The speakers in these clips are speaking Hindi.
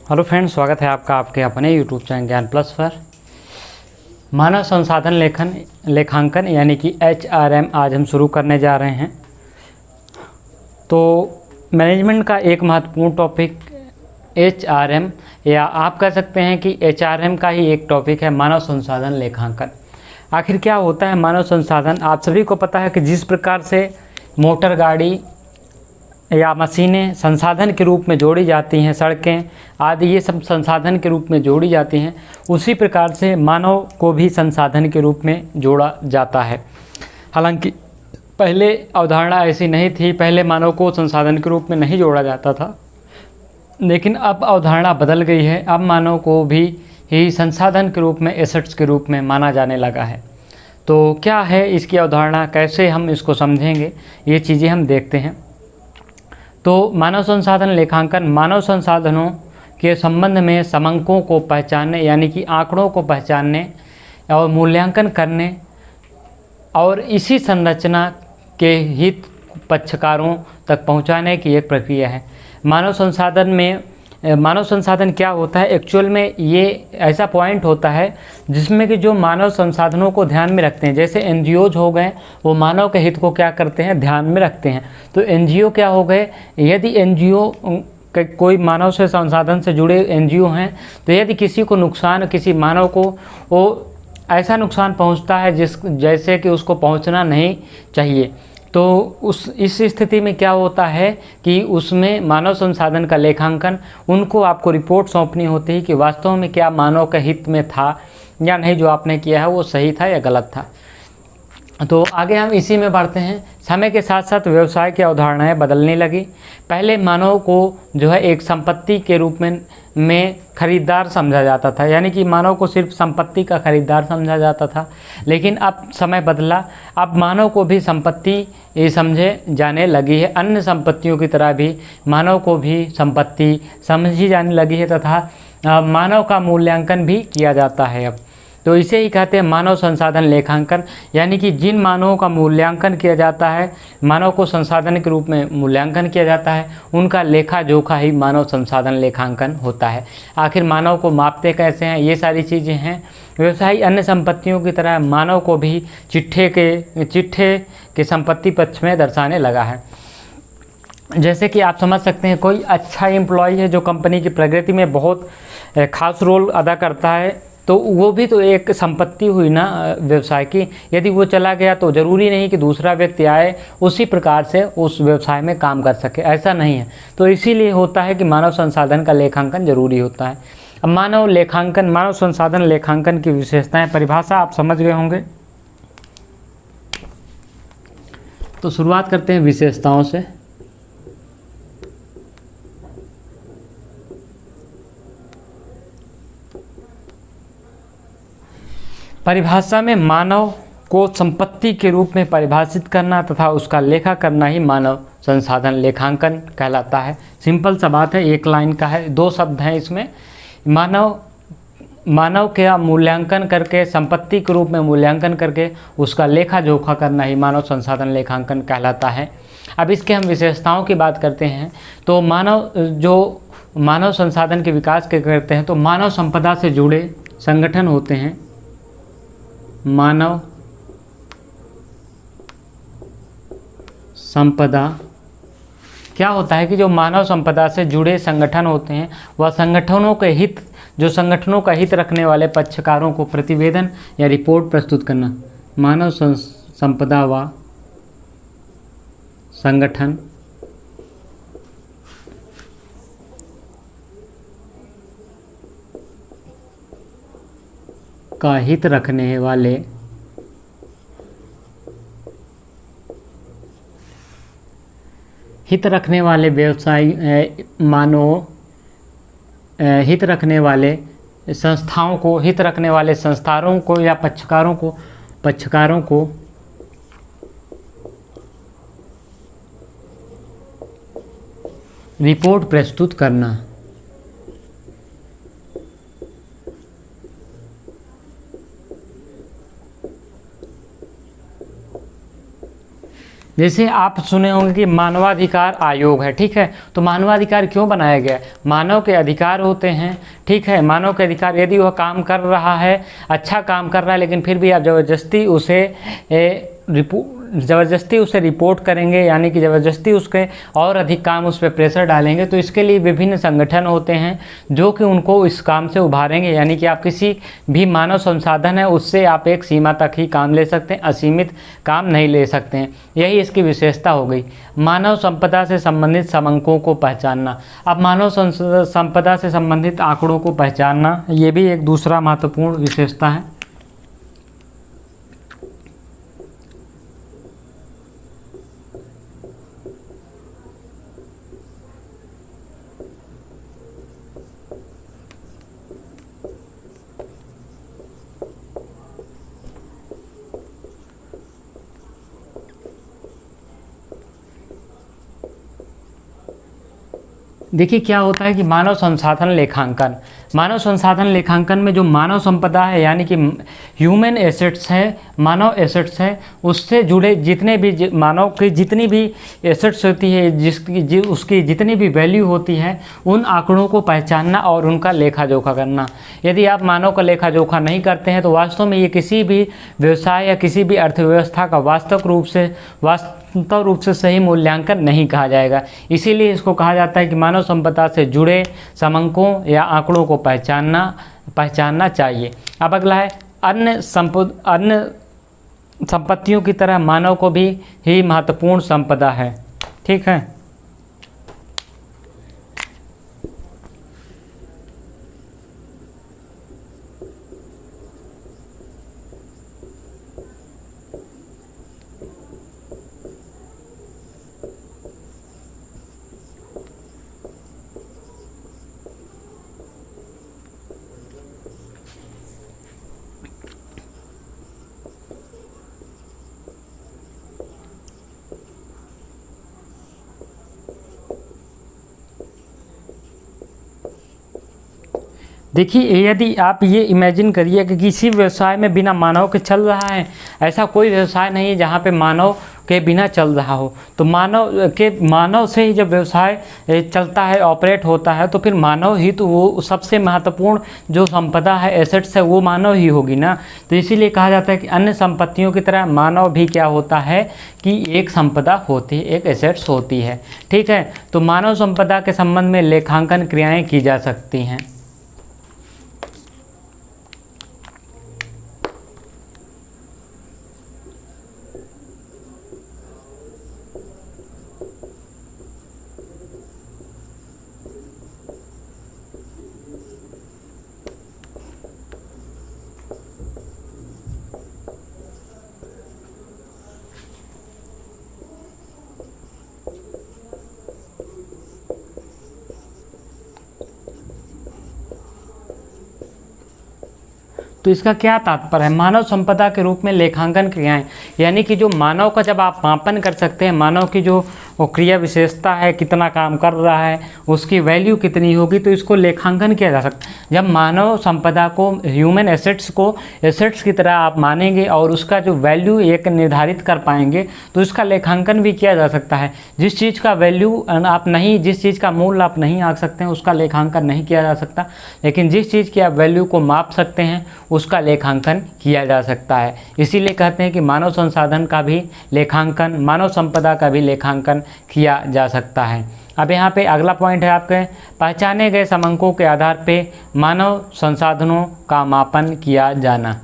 हेलो फ्रेंड्स, स्वागत है आपका आपके अपने यूट्यूब चैनल ज्ञान प्लस पर। मानव संसाधन लेखांकन यानी कि HRM आज हम शुरू करने जा रहे हैं। तो मैनेजमेंट का एक महत्वपूर्ण टॉपिक HRM या आप कह सकते हैं कि HRM का ही एक टॉपिक है मानव संसाधन लेखांकन। आखिर क्या होता है मानव संसाधन? आप सभी को पता है कि जिस प्रकार से मोटर गाड़ी या मशीनें संसाधन के रूप में जोड़ी जाती हैं, सड़कें आदि ये सब संसाधन के रूप में जोड़ी जाती हैं, उसी प्रकार से मानव को भी संसाधन के रूप में जोड़ा जाता है। हालांकि पहले अवधारणा ऐसी नहीं थी, पहले मानव को संसाधन के रूप में नहीं जोड़ा जाता था, लेकिन अब अवधारणा बदल गई है। अब मानव को भी ही संसाधन के रूप में, एसेट्स के रूप में माना जाने लगा है। तो क्या है इसकी अवधारणा, कैसे हम इसको समझेंगे, ये चीज़ें हम देखते हैं। तो मानव संसाधन लेखांकन मानव संसाधनों के संबंध में समंकों को पहचानने यानी कि आंकड़ों को पहचानने और मूल्यांकन करने और इसी संरचना के हित पक्षकारों तक पहुंचाने की एक प्रक्रिया है। मानव संसाधन क्या होता है? एक्चुअल में ये ऐसा पॉइंट होता है जिसमें कि जो मानव संसाधनों को ध्यान में रखते हैं, जैसे NGOs हो गए, वो मानव के हित को क्या करते हैं, ध्यान में रखते हैं। तो NGO क्या हो गए? यदि NGO कोई मानव से संसाधन से जुड़े NGO हैं, तो यदि किसी को नुकसान, किसी मानव को वो ऐसा नुकसान पहुंचता है जैसे कि उसको पहुंचना नहीं चाहिए, तो इस स्थिति में क्या होता है कि उसमें मानव संसाधन का लेखांकन, उनको आपको रिपोर्ट सौंपनी होती है कि वास्तव में क्या मानव के हित में था या नहीं, जो आपने किया है वो सही था या गलत था। तो आगे हम इसी में बढ़ते हैं। समय के साथ साथ व्यवसाय की अवधारणाएं बदलने लगी। पहले मानव को जो है एक संपत्ति के रूप में खरीदार समझा जाता था, यानी कि मानव को सिर्फ संपत्ति का खरीदार समझा जाता था। लेकिन अब समय बदला, अब मानव को भी संपत्ति समझे जाने लगी है। अन्य संपत्तियों की तरह भी मानव को भी संपत्ति समझी जाने लगी है तथा मानव का मूल्यांकन भी किया जाता है अब। तो इसे ही कहते हैं मानव संसाधन लेखांकन, यानी कि जिन मानवों का मूल्यांकन किया जाता है, मानव को संसाधन के रूप में मूल्यांकन किया जाता है, उनका लेखा जोखा ही मानव संसाधन लेखांकन होता है। आखिर मानव को मापते कैसे हैं, ये सारी चीज़ें हैं। व्यवसायी अन्य संपत्तियों की तरह मानव को भी चिट्ठे के संपत्ति पक्ष में दर्शाने लगा है। जैसे कि आप समझ सकते हैं, कोई अच्छा एम्प्लॉय है जो कंपनी की प्रगति में बहुत खास रोल अदा करता है, तो वो भी तो एक संपत्ति हुई ना व्यवसाय की। यदि वो चला गया तो ज़रूरी नहीं कि दूसरा व्यक्ति आए उसी प्रकार से उस व्यवसाय में काम कर सके, ऐसा नहीं है। तो इसीलिए होता है कि मानव संसाधन का लेखांकन जरूरी होता है। अब मानव संसाधन लेखांकन की विशेषताएं, परिभाषा आप समझ गए होंगे। तो शुरुआत करते हैं विशेषताओं से। परिभाषा में मानव को संपत्ति के रूप में परिभाषित करना तथा उसका लेखा करना ही मानव संसाधन लेखांकन कहलाता है। सिंपल सा बात है, एक लाइन का है, 2 शब्द हैं इसमें। मानव का मूल्यांकन करके, संपत्ति के रूप में मूल्यांकन करके उसका लेखा जोखा करना ही मानव संसाधन लेखांकन कहलाता है। अब इसके हम विशेषताओं की बात करते हैं। तो मानव संसाधन के विकास के करते हैं, तो मानव संपदा से जुड़े संगठन होते हैं। मानव संपदा क्या होता है कि जो मानव संपदा से जुड़े संगठन होते हैं, वह संगठनों का हित रखने वाले पक्षकारों को प्रतिवेदन या रिपोर्ट प्रस्तुत करना। मानव संपदा व संगठन का हित रखने वाले व्यवसायी हित रखने वाले संस्थाओं को या पक्षकारों को रिपोर्ट प्रस्तुत करना। जैसे आप सुने होंगे कि मानवाधिकार आयोग है, ठीक है। तो मानवाधिकार क्यों बनाया गया है? मानव के अधिकार होते हैं, ठीक है। मानव के अधिकार, यदि वह काम कर रहा है, अच्छा काम कर रहा है, लेकिन फिर भी आप ज़बरदस्ती उसे रिपोर्ट करेंगे, यानी कि ज़बरदस्ती उसके और अधिक काम उस पर प्रेशर डालेंगे, तो इसके लिए विभिन्न संगठन होते हैं जो कि उनको इस काम से उभारेंगे। यानी कि आप किसी भी मानव संसाधन है उससे आप एक सीमा तक ही काम ले सकते हैं, असीमित काम नहीं ले सकते हैं। यही इसकी विशेषता हो गई। मानव संपदा से संबंधित समंकों को पहचानना। अब मानव संपदा से संबंधित आंकड़ों को पहचानना, ये भी एक दूसरा महत्वपूर्ण विशेषता है। देखिए क्या होता है कि मानव संसाधन लेखांकन, मानव संसाधन लेखांकन में जो मानव संपदा है, यानी कि ह्यूमन एसेट्स है, मानव एसेट्स है, उससे जुड़े जितने भी मानव की जितनी भी एसेट्स होती है, उसकी जितनी भी वैल्यू होती है, उन आंकड़ों को पहचानना और उनका लेखा जोखा करना। यदि आप मानव का लेखा जोखा नहीं करते हैं तो वास्तव में ये किसी भी व्यवसाय या किसी भी अर्थव्यवस्था का वास्तव रूप से सही मूल्यांकन नहीं कहा जाएगा। इसीलिए इसको कहा जाता है कि मानव संपदा से जुड़े समंकों या आंकड़ों को पहचानना चाहिए। अब अगला है अन्य संपत्तियों की तरह मानव को भी ही महत्वपूर्ण संपदा है, ठीक है। देखिए यदि आप ये इमेजिन करिए कि किसी व्यवसाय में बिना मानव के चल रहा है, ऐसा कोई व्यवसाय नहीं है जहाँ पे मानव के बिना चल रहा हो। तो मानव से ही जब व्यवसाय चलता है, ऑपरेट होता है, तो फिर मानव ही तो वो सबसे महत्वपूर्ण जो संपदा है, एसेट्स है, वो मानव ही होगी ना। तो इसीलिए कहा जाता है कि अन्य संपत्तियों की तरह मानव भी क्या होता है कि एक संपदा होती है, एक एसेट्स होती है, ठीक है। तो मानव संपदा के संबंध में लेखांकन क्रियाएँ की जा सकती हैं। तो इसका क्या तात्पर्य है? मानव संपदा के रूप में लेखांकन क्रियाएं, यानी कि जो मानव का जब आप मापन कर सकते हैं, मानव की जो क्रिया विशेषता है, कितना काम कर रहा है, उसकी वैल्यू कितनी होगी, तो इसको लेखांकन किया जा सकता है। जब मानव संपदा को, ह्यूमन एसेट्स को एसेट्स की तरह आप मानेंगे और उसका जो वैल्यू एक निर्धारित कर पाएंगे, तो इसका लेखांकन भी किया जा सकता है। जिस चीज़ का वैल्यू आप नहीं, जिस चीज़ का मूल्य आप नहीं आंक सकते हैं, उसका लेखांकन नहीं किया जा सकता, लेकिन जिस चीज़ की आप वैल्यू को माप सकते हैं उसका लेखांकन किया जा सकता है। इसीलिए कहते हैं कि मानव संसाधन का भी लेखांकन, मानव संपदा का भी लेखांकन किया जा सकता है। अब यहाँ पे अगला पॉइंट है आपके, पहचाने गए समंकों के आधार पे मानव संसाधनों का मापन किया जाना।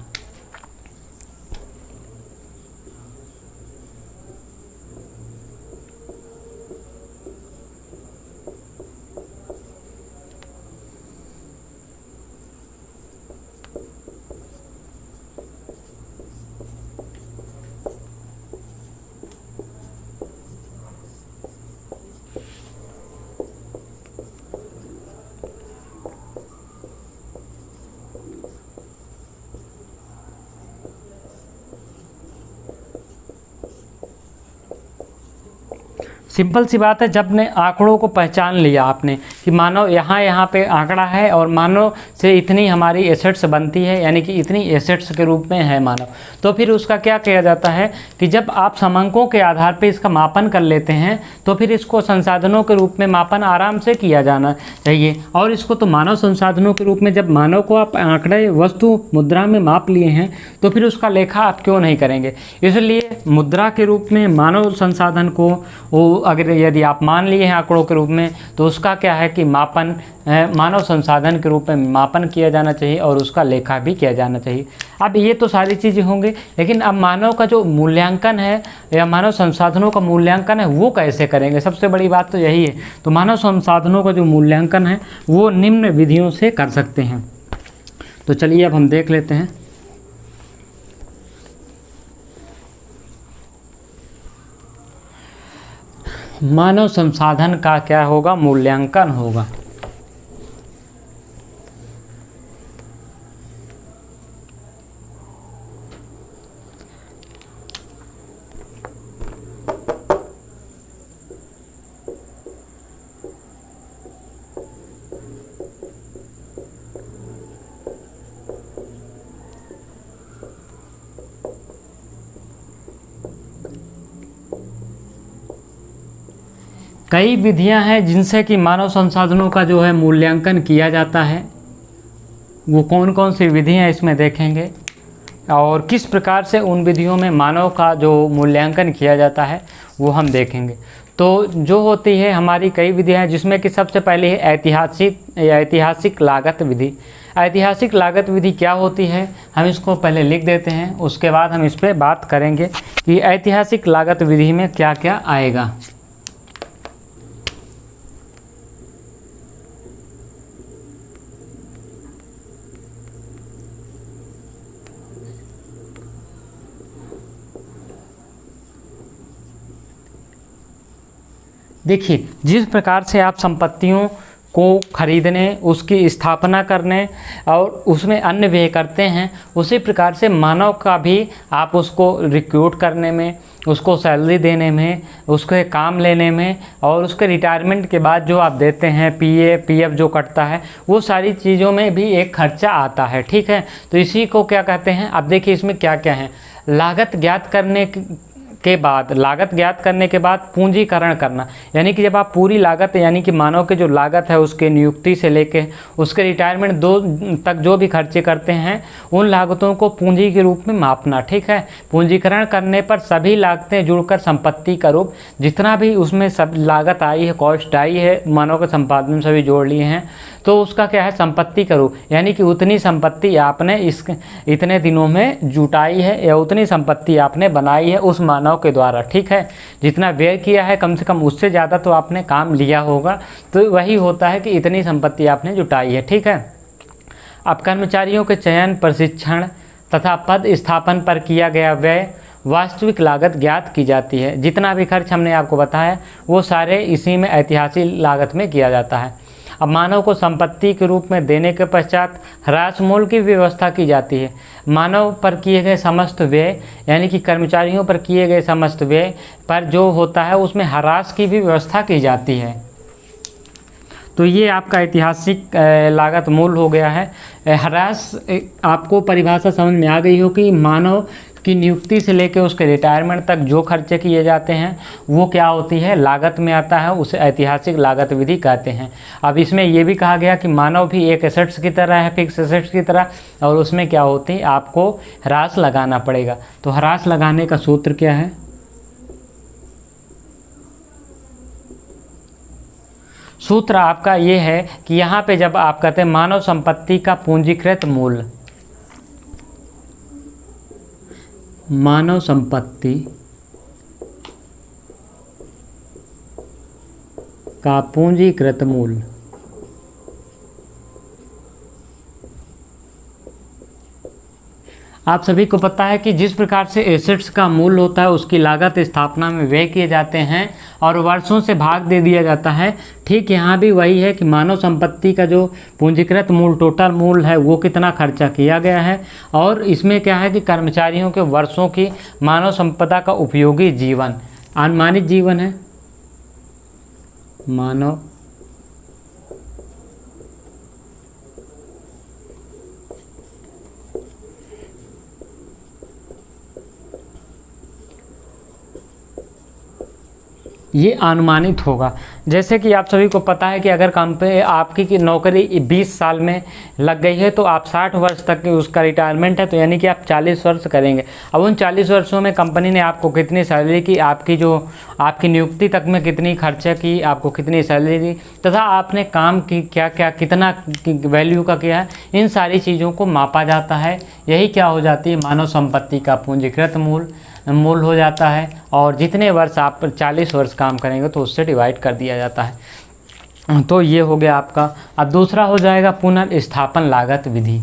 सिंपल सी बात है, जब ने आंकड़ों को पहचान लिया आपने कि मानव यहाँ पे आंकड़ा है और मानव से इतनी हमारी एसेट्स बनती है, यानी कि इतनी एसेट्स के रूप में है मानव। तो फिर उसका क्या किया जाता है कि जब आप समंकों के आधार पर इसका मापन कर लेते हैं तो फिर इसको संसाधनों के रूप में मापन आराम से किया जाना चाहिए। और इसको तो मानव संसाधनों के रूप में, जब मानव को आप आंकड़े वस्तु मुद्रा में माप लिए हैं तो फिर उसका लेखा आप क्यों नहीं करेंगे। इसलिए मुद्रा के रूप में मानव संसाधन को वो अगर यदि आप मान लिए हैं आंकड़ों के रूप में, तो उसका क्या है कि मापन मानव संसाधन के रूप में मापन किया जाना चाहिए और उसका लेखा भी किया जाना चाहिए। अब ये तो सारी चीज़ें होंगी, लेकिन अब मानव का जो मूल्यांकन है या मानव संसाधनों का मूल्यांकन है वो कैसे करेंगे, सबसे बड़ी बात तो यही है। तो मानव संसाधनों का जो मूल्यांकन है वो निम्न विधियों से कर सकते हैं। तो चलिए अब हम देख लेते हैं। मानव संसाधन का क्या होगा, मूल्यांकन होगा। कई विधियां हैं जिनसे कि मानव संसाधनों का जो है मूल्यांकन किया जाता है। वो कौन कौन सी विधियां इसमें देखेंगे और किस प्रकार से उन विधियों में मानव का जो मूल्यांकन किया जाता है वो हम देखेंगे। तो जो होती है हमारी कई विधियां हैं, जिसमें कि सबसे पहले है ऐतिहासिक लागत विधि। ऐतिहासिक लागत विधि क्या होती है, हम इसको पहले लिख देते हैं, उसके बाद हम इस पर बात करेंगे कि ऐतिहासिक लागत विधि में क्या क्या आएगा। देखिए, जिस प्रकार से आप संपत्तियों को खरीदने, उसकी स्थापना करने और उसमें अन्य व्यय करते हैं, उसी प्रकार से मानव का भी आप उसको रिक्रूट करने में, उसको सैलरी देने में, उसके काम लेने में और उसके रिटायरमेंट के बाद जो आप देते हैं पीएफ जो कटता है, वो सारी चीज़ों में भी एक खर्चा आता है। ठीक है, तो इसी को क्या कहते हैं। अब देखिए इसमें क्या क्या है। लागत ज्ञात करने के बाद पूंजीकरण करना, यानी कि जब आप पूरी लागत, यानी कि मानव के जो लागत है उसके नियुक्ति से लेके उसके रिटायरमेंट तक जो भी खर्चे करते हैं, उन लागतों को पूंजी के रूप में मापना। ठीक है, पूंजीकरण करने पर सभी लागतें जुड़कर संपत्ति का रूप, जितना भी उसमें सब लागत आई है, कॉस्ट आई है, मानव के संपादन सभी जोड़ लिए हैं, तो उसका क्या है, संपत्ति का रूप, यानी कि उतनी संपत्ति आपने इतने दिनों में जुटाई है या उतनी संपत्ति आपने बनाई है उस मानव के द्वारा। ठीक है, जितना व्यय किया है कम से कम उससे ज़्यादा तो आपने काम लिया होगा, तो वही होता है कि इतनी संपत्ति आपने जुटाई है। ठीक है, अब कर्मचारियों के चयन, प्रशिक्षण तथा पद स्थापन पर किया गया व्यय, वास्तविक लागत ज्ञात की जाती है। जितना भी खर्च हमने आपको बताया वो सारे इसी में ऐतिहासिक लागत में किया जाता है। अब मानव को संपत्ति के रूप में देने के पश्चात ह्रास मूल्य की व्यवस्था की जाती है। मानव पर किए गए समस्त व्यय, यानी कि कर्मचारियों पर किए गए समस्त व्यय पर जो होता है उसमें ह्रास की भी व्यवस्था की जाती है। तो ये आपका ऐतिहासिक लागत मूल्य हो गया है। ह्रास आपको परिभाषा समझ में आ गई हो कि मानव की नियुक्ति से लेकर उसके रिटायरमेंट तक जो खर्चे किए जाते हैं वो क्या होती है, लागत में आता है, उसे ऐतिहासिक लागत विधि कहते हैं। अब इसमें ये भी कहा गया कि मानव भी एक एसेट्स की तरह है, फिक्स एसेट्स की तरह, और उसमें क्या होती है, आपको ह्रास लगाना पड़ेगा। तो ह्रास लगाने का सूत्र क्या है, सूत्र आपका ये है कि यहाँ पे जब आप कहते हैं मानव संपत्ति का पूंजीकृत मूल्य, मानव संपत्ति का पूंजीकृत मूल्य, आप सभी को पता है कि जिस प्रकार से एसेट्स का मूल्य होता है उसकी लागत स्थापना में व्यय किए जाते हैं और वर्षों से भाग दे दिया जाता है, ठीक यहाँ भी वही है कि मानव संपत्ति का जो पूंजीकृत मूल्य, टोटल मूल्य है, वो कितना खर्चा किया गया है। और इसमें क्या है कि कर्मचारियों के वर्षों की मानव संपदा का उपयोगी जीवन, अनुमानित जीवन है, मानव ये अनुमानित होगा। जैसे कि आप सभी को पता है कि अगर कंपनी आपकी की नौकरी 20 साल में लग गई है तो आप 60 वर्ष तक उसका रिटायरमेंट है, तो यानी कि आप 40 वर्ष करेंगे। अब उन 40 वर्षों में कंपनी ने आपको कितनी सैलरी की, आपकी नियुक्ति तक में कितनी खर्चा की, आपको कितनी सैलरी दी, तथा आपने काम की क्या क्या कितना वैल्यू का किया है, इन सारी चीज़ों को मापा जाता है। यही क्या हो जाती है, मानव संपत्ति का पूंजीकृत मूल हो जाता है। और जितने वर्ष आप 40 वर्ष काम करेंगे तो उससे डिवाइड कर दिया जाता है। तो ये हो गया आपका। अब दूसरा हो जाएगा पुनर्स्थापन लागत विधि।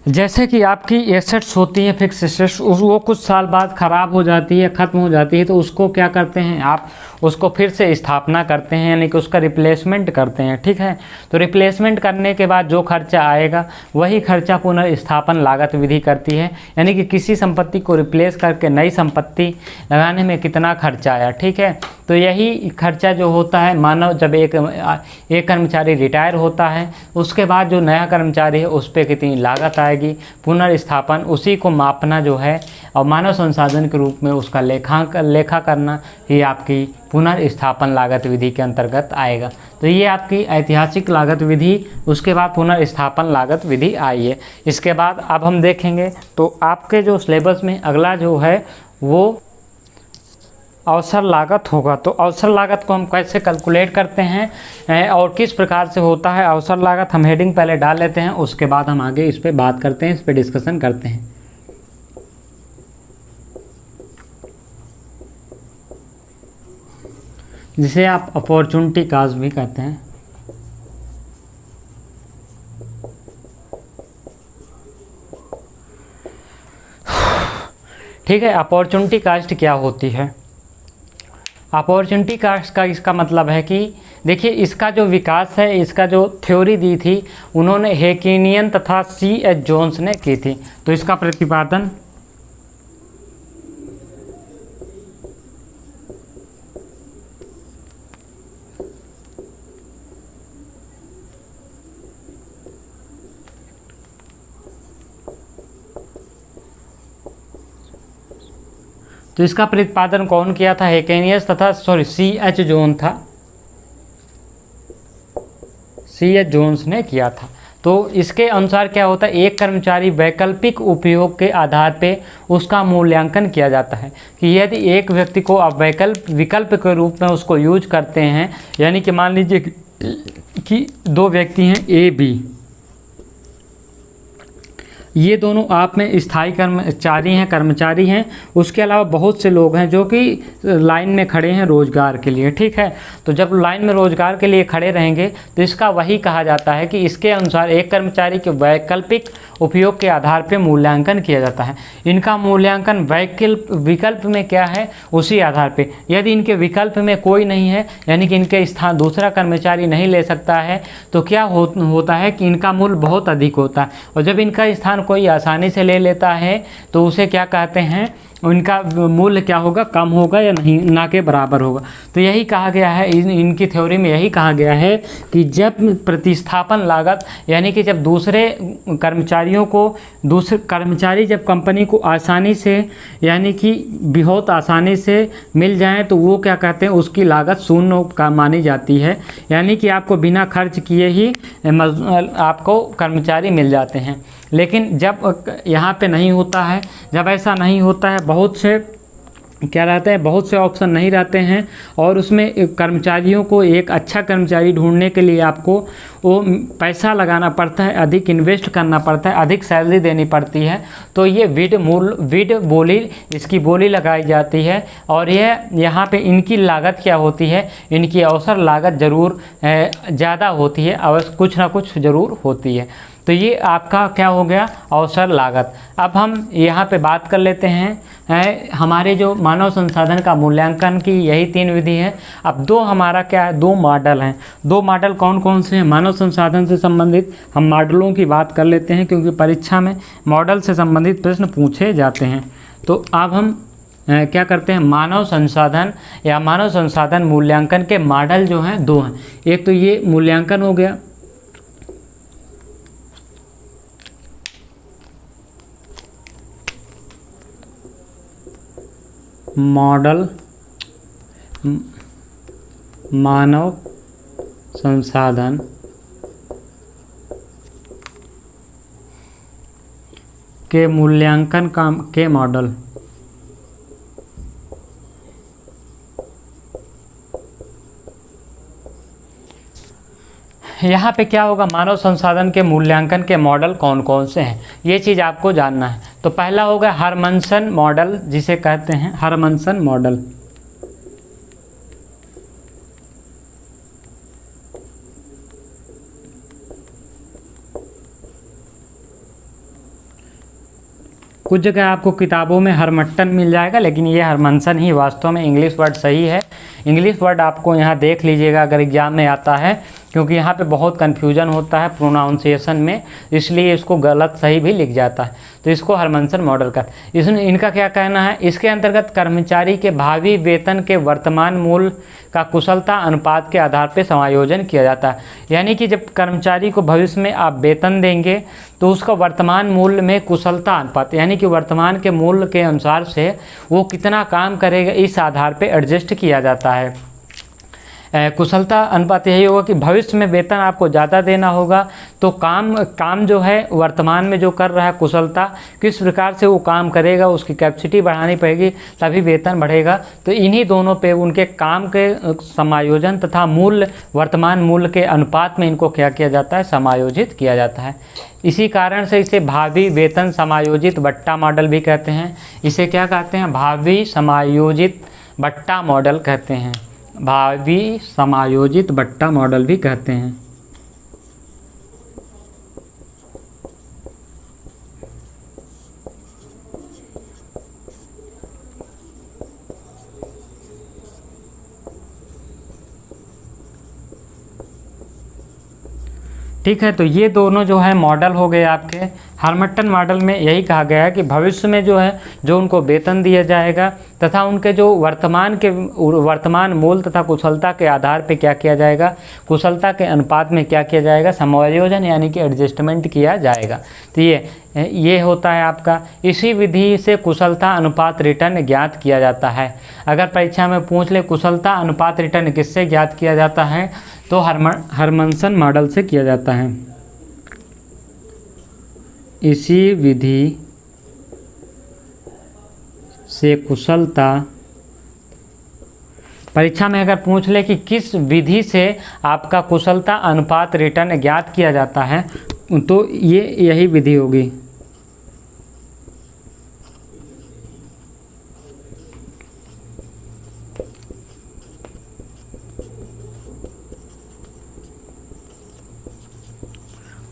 जैसे कि आपकी एसेट्स होती है, फिक्स एसेट्स, वो कुछ साल बाद ख़राब हो जाती है, ख़त्म हो जाती है, तो उसको क्या करते हैं, आप उसको फिर से स्थापना करते हैं, यानी कि उसका रिप्लेसमेंट करते हैं। ठीक है, तो रिप्लेसमेंट करने के बाद जो खर्चा आएगा वही खर्चा पुनर्स्थापन लागत विधि करती है, यानी कि किसी संपत्ति को रिप्लेस करके नई संपत्ति लगाने में कितना खर्चा आया। ठीक है, तो यही खर्चा जो होता है, मानो जब एक कर्मचारी रिटायर होता है उसके बाद जो नया कर्मचारी है उस पर कितनी लागत आएगी, पुनर्स्थापन उसी को मापना जो है और मानव संसाधन के रूप में उसका लेखा करना ही आपकी पुनर्स्थापन लागत विधि के अंतर्गत आएगा। तो ये आपकी ऐतिहासिक लागत विधि, उसके बाद पुनर्स्थापन लागत विधि आई है। इसके बाद अब हम देखेंगे तो आपके जो सिलेबस में अगला जो है वो अवसर लागत होगा। तो अवसर लागत को हम कैसे कैलकुलेट करते हैं और किस प्रकार से होता है अवसर लागत, हम हेडिंग पहले डाल लेते हैं, उसके बाद हम आगे इस पे बात करते हैं, इस पे डिस्कशन करते हैं। जिसे आप अपॉर्चुनिटी कॉस्ट भी कहते हैं। ठीक है, अपॉर्चुनिटी कॉस्ट क्या होती है? अपॉर्चुनिटी कॉस्ट का इसका मतलब है कि देखिए, इसका जो विकास है, इसका जो थ्योरी दी थी उन्होंने हेकिनियन तथा C.H. जोन्स ने की थी। तो इसका प्रतिपादन कौन किया था? हेकेनियस तथा C.H. जोन था, C.H. जोन्स ने किया था। तो इसके अनुसार क्या होता है, एक कर्मचारी वैकल्पिक उपयोग के आधार पे उसका मूल्यांकन किया जाता है कि यदि एक व्यक्ति को आप विकल्प के रूप में उसको यूज करते हैं, यानी कि मान लीजिए कि दो व्यक्ति हैं A, B, ये दोनों आप में स्थायी कर्मचारी हैं, उसके अलावा बहुत से लोग हैं जो कि लाइन में खड़े हैं रोज़गार के लिए। ठीक है, तो जब लाइन में रोज़गार के लिए खड़े रहेंगे तो इसका वही कहा जाता है कि इसके अनुसार एक कर्मचारी के वैकल्पिक उपयोग के आधार पर मूल्यांकन किया जाता है। इनका मूल्यांकन विकल्प में क्या है, उसी आधार पर। यदि इनके विकल्प में कोई नहीं है, यानी कि इनके स्थान दूसरा कर्मचारी नहीं ले सकता है, तो क्या होता है कि इनका मूल्य बहुत अधिक होता है। और जब इनका स्थान कोई आसानी से ले लेता है तो उसे क्या कहते हैं, उनका मूल्य क्या होगा, कम होगा या नहीं, ना के बराबर होगा। तो यही कहा गया है, इनकी थ्योरी में यही कहा गया है कि जब प्रतिस्थापन लागत, यानी कि जब दूसरे कर्मचारी जब कंपनी को आसानी से, यानी कि बहुत आसानी से मिल जाए, तो वो क्या कहते हैं, उसकी लागत शून्य का मानी जाती है। यानी कि आपको बिना खर्च किए ही आपको कर्मचारी मिल जाते हैं। लेकिन जब यहाँ पे नहीं होता है, जब ऐसा नहीं होता है, बहुत से क्या रहते हैं, बहुत से ऑप्शन नहीं रहते हैं और उसमें कर्मचारियों को एक अच्छा कर्मचारी ढूंढने के लिए आपको वो पैसा लगाना पड़ता है, अधिक इन्वेस्ट करना पड़ता है, अधिक सैलरी देनी पड़ती है। तो ये विड बोली, इसकी बोली लगाई जाती है और यह यहाँ पे इनकी लागत क्या होती है, इनकी अवसर लागत ज़रूर ज़्यादा होती है, अवश्य कुछ ना कुछ ज़रूर होती है। तो ये आपका क्या हो गया, अवसर लागत। अब हम यहाँ पे बात कर लेते हैं हमारे जो मानव संसाधन का मूल्यांकन की यही 3 विधि है। अब हमारा क्या है, 2 मॉडल हैं। 2 मॉडल कौन कौन से हैं मानव संसाधन से संबंधित? हम मॉडलों की बात कर लेते हैं क्योंकि परीक्षा में मॉडल से संबंधित प्रश्न पूछे जाते हैं। तो अब हम क्या करते हैं, मानव संसाधन या मानव संसाधन मूल्यांकन के मॉडल जो हैं दो हैं। एक तो ये मूल्यांकन हो गया, मॉडल मानव संसाधन के मूल्यांकन के मॉडल। यहाँ पे क्या होगा, मानव संसाधन के मूल्यांकन के मॉडल कौन कौन से हैं, ये चीज़ आपको जानना है। तो पहला होगा हरमनसन मॉडल, जिसे कहते हैं हरमनसन मॉडल। कुछ जगह आपको किताबों में हरमट्टन मिल जाएगा, लेकिन ये हरमनसन ही वास्तव में इंग्लिश वर्ड सही है। इंग्लिश वर्ड आपको यहाँ देख लीजिएगा अगर एग्जाम में आता है, क्योंकि यहाँ पे बहुत कन्फ्यूजन होता है प्रोनाउंसिएशन में, इसलिए इसको गलत सही भी लिख जाता है। तो इसको हरमनसन मॉडल का, इसमें इनका क्या कहना है, इसके अंतर्गत कर्मचारी के भावी वेतन के वर्तमान मूल्य का कुशलता अनुपात के आधार पर समायोजन किया जाता है। यानी कि जब कर्मचारी को भविष्य में आप वेतन देंगे तो उसका वर्तमान मूल्य में कुशलता अनुपात, यानी कि वर्तमान के मूल्य के अनुसार से वो कितना काम करेगा, इस आधार पर एडजस्ट किया जाता है। कुशलता अनुपात यही होगा कि भविष्य में वेतन आपको ज़्यादा देना होगा, तो काम जो है वर्तमान में जो कर रहा है कुशलता, किस प्रकार से वो काम करेगा, उसकी कैपेसिटी बढ़ानी पड़ेगी, तभी वेतन बढ़ेगा। तो इन्हीं दोनों पे उनके काम के समायोजन तथा मूल्य, वर्तमान मूल्य के अनुपात में इनको क्या किया जाता है, समायोजित किया जाता है। इसी कारण से इसे भावी वेतन समायोजित बट्टा मॉडल भी कहते हैं। इसे क्या कहते हैं, भावी समायोजित बट्टा मॉडल कहते हैं, भावी समायोजित बट्टा मॉडल भी कहते हैं। ठीक है, तो ये दोनों जो है मॉडल हो गए आपके। हरमट्टन मॉडल में यही कहा गया है कि भविष्य में जो है जो उनको वेतन दिया जाएगा तथा उनके जो वर्तमान मूल्य तथा कुशलता के आधार पे क्या किया जाएगा, कुशलता के अनुपात में क्या किया जाएगा, समायोजन यानी कि एडजस्टमेंट किया जाएगा। तो ये होता है आपका। इसी विधि से कुशलता अनुपात रिटर्न ज्ञात किया जाता है। अगर परीक्षा में पूछ ले कुशलता अनुपात रिटर्न किससे ज्ञात किया जाता है, तो हरमनसन मॉडल से किया जाता है। इसी विधि से कुशलता, परीक्षा में अगर पूछ ले कि किस विधि से आपका कुशलता अनुपात रिटर्न ज्ञात किया जाता है, तो यही विधि होगी।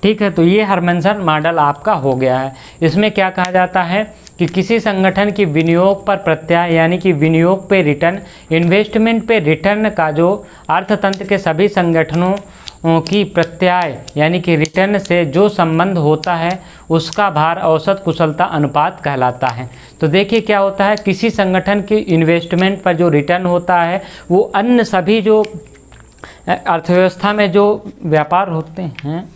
ठीक है, तो ये हरमनसन मॉडल आपका हो गया है। इसमें क्या कहा जाता है कि किसी संगठन की विनियोग पर प्रत्याय यानी कि विनियोग पे रिटर्न, इन्वेस्टमेंट पे रिटर्न का जो अर्थतंत्र के सभी संगठनों की प्रत्याय यानी कि रिटर्न से जो संबंध होता है उसका भार औसत कुशलता अनुपात कहलाता है। तो देखिए क्या होता है, किसी संगठन की इन्वेस्टमेंट पर जो रिटर्न होता है वो अन्य सभी जो अर्थव्यवस्था में जो व्यापार होते हैं